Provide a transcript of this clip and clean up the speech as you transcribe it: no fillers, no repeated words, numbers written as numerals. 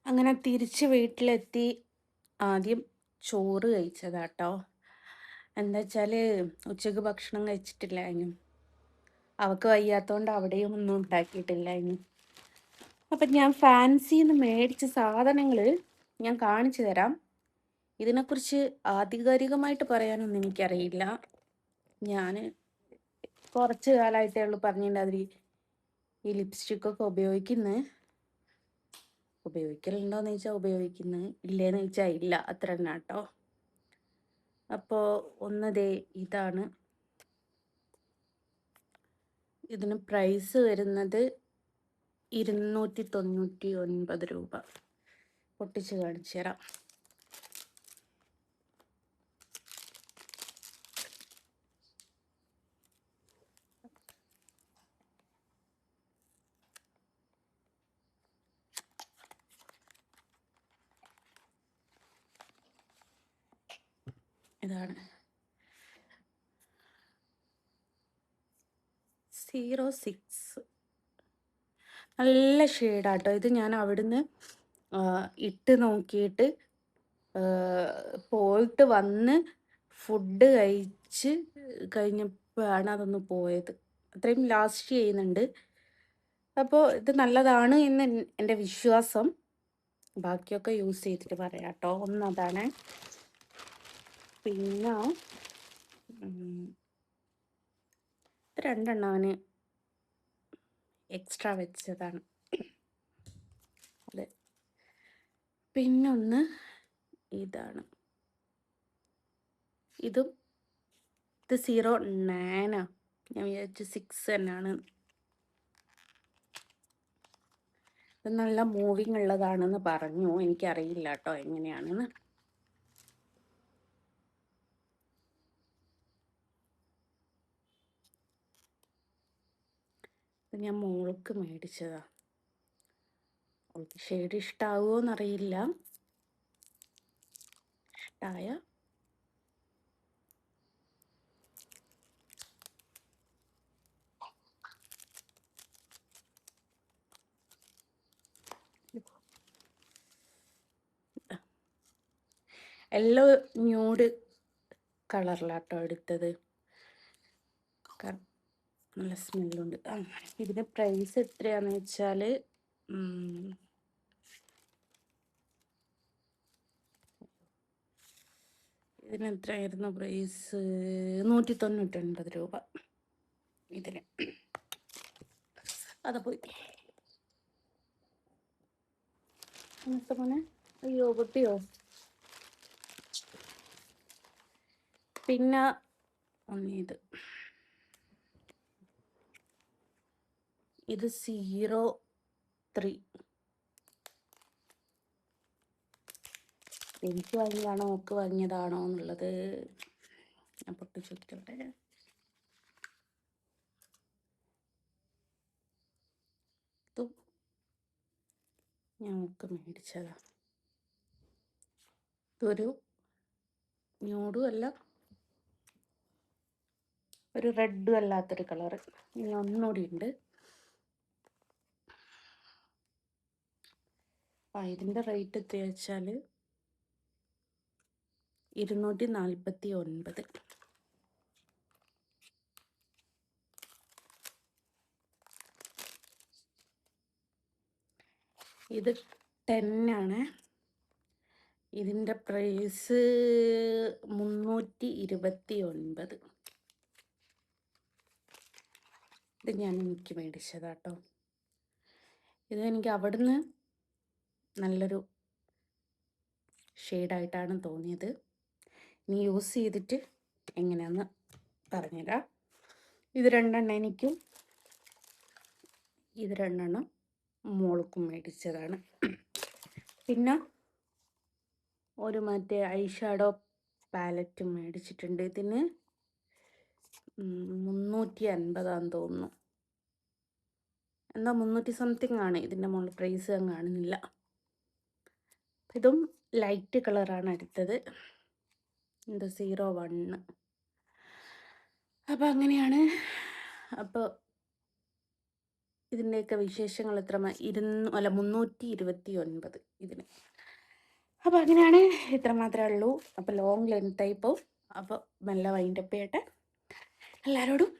അങ്ങനെ തിരിച്ച് വീട്ടിലെത്തി ആദ്യം ചോറ് കഴിച്ചതാട്ടോ. എന്താ വെച്ചാൽ ഉച്ചക്ക് ഭക്ഷണം കഴിച്ചിട്ടില്ലായിരുന്നു. അവൾക്ക് വയ്യാത്തതുകൊണ്ട് അവിടെയും ഒന്നും ഉണ്ടാക്കിയിട്ടില്ലായിരുന്നു. അപ്പം ഞാൻ ഫാൻസിന്ന് മേടിച്ച സാധനങ്ങൾ ഞാൻ കാണിച്ചു തരാം. ഇതിനെക്കുറിച്ച് ആധികാരികമായിട്ട് പറയാനൊന്നും എനിക്കറിയില്ല. ഞാൻ കുറച്ച് കാലമായിട്ടേ ഉള്ളൂ പറഞ്ഞിട്ടുണ്ടാതിരി ഈ ലിപ്സ്റ്റിക്കൊക്കെ ഉപയോഗിക്കലുണ്ടോയെന്ന് ചോദിച്ചാൽ ഉപയോഗിക്കുന്നത്, ഇല്ലേന്ന് ചോദിച്ചാൽ ഇല്ല, അത്ര തന്നെ കേട്ടോ. അപ്പോൾ ഒന്നതേ ഇതാണ്. ഇതിന് പ്രൈസ് വരുന്നത് 299 രൂപ. പൊട്ടിച്ച് കാണിച്ചു തരാം. ഇതാണ് 06. നല്ല ഷെയ്ഡാട്ടോ ഇത്. ഞാൻ അവിടുന്ന് ഇട്ട് നോക്കിയിട്ട് പോയിട്ട് വന്ന് ഫുഡ് കഴിച്ച് കഴിഞ്ഞപ്പോഴാണ് അതൊന്ന് പോയത്. അത്രയും ലാസ്റ്റ് ചെയ്യുന്നുണ്ട്. അപ്പോൾ ഇത് നല്ലതാണ് എന്ന് എൻ്റെ വിശ്വാസം. ബാക്കിയൊക്കെ യൂസ് ചെയ്തിട്ട് പറയാം കേട്ടോ. ഒന്നതാണ്. പിന്നെ രണ്ടെണ്ണം അവന് എക്സ്ട്രാ വെച്ചതാണ്. അതെ. പിന്നൊന്ന് ഇതാണ്. ഇത് 09. ഞാൻ വിചാരിച്ചു 6 തന്നെയാണ്. ഇത് നല്ല മൂവിങ് ഉള്ളതാണെന്ന് പറഞ്ഞു. എനിക്കറിയില്ല കേട്ടോ എങ്ങനെയാണെന്ന്. ഇത് ഞാൻ മോൾക്ക് മേടിച്ചതാ. അവൾക്ക് ഷെയ്ഡ് ഇഷ്ടാവുമോ എന്നറിയില്ല. ഇഷ്ടായ എല്ലോ ന്യൂഡ് കളറിലാട്ടോ എടുത്തത്. നല്ല സ്മെല്ലുണ്ട്. ഇതിൻ്റെ പ്രൈസ് എത്രയാണെന്ന് വെച്ചാൽ ഇതിനെത്രയായിരുന്നു പ്രൈസ്? 199 രൂപ ഇതിന്. അത് പോയി. എന്നിട്ട് മോനെ അയ്യോ പൊട്ടിയോ? പിന്നെ ഇത് 03. എനിക്ക് വാങ്ങിയതാണോ ഓക്ക് വാങ്ങിയതാണോ എന്നുള്ളത് ഞാൻ പൊട്ടിച്ച് നോക്കിയോട്ടെ. ഇതും ഞാൻ ഓക്ക് മേടിച്ചതാ. ഇതൊരു ന്യൂഡും അല്ല, ഒരു റെഡും അല്ലാത്തൊരു കളറ്. ഇനി ഒന്നുകൂടി ഉണ്ട്. ഇതിൻ്റെ റേറ്റ് എത്രയാ വെച്ചാൽ 249. ഇത് 10 ആണ്. ഇതിൻ്റെ പ്രൈസ് 329. ഇത് ഞാൻ എനിക്ക് മേടിച്ചതാട്ടോ. ഇത് എനിക്ക് അവിടുന്ന് നല്ലൊരു ഷെയ്ഡായിട്ടാണ് തോന്നിയത്. ഇനി യൂസ് ചെയ്തിട്ട് എങ്ങനെയാണെന്ന് പറഞ്ഞുതരാം. ഇത് 2 എനിക്കും ഇത് 2 മോൾക്കും മേടിച്ചതാണ്. പിന്നെ ഒരു മറ്റേ ഐ ഷാഡോ പാലറ്റും മേടിച്ചിട്ടുണ്ട്. ഇതിന് 350 തോന്നുന്നു. എന്താ 300 സംതിങ് ആണ്. ഇതിൻ്റെ മുകളിൽ പ്രൈസ് ഞാൻ കാണുന്നില്ല. ഇതും ലൈറ്റ് കളറാണ് എടുത്തത്. ഇത് 01. അപ്പോൾ അങ്ങനെയാണ്. അപ്പോൾ ഇതിൻ്റെയൊക്കെ വിശേഷങ്ങൾ എത്ര 329 ഇതിന്. അപ്പോൾ അങ്ങനെയാണ്, ഇത്ര മാത്രമേ ഉള്ളൂ. അപ്പോൾ ലോങ് ലെങ്ത് ആയിപ്പോൾ. അപ്പോൾ മെല്ലെ വൈൻഡപ്പ് ചെയ്യട്ടെ. എല്ലാവരോടും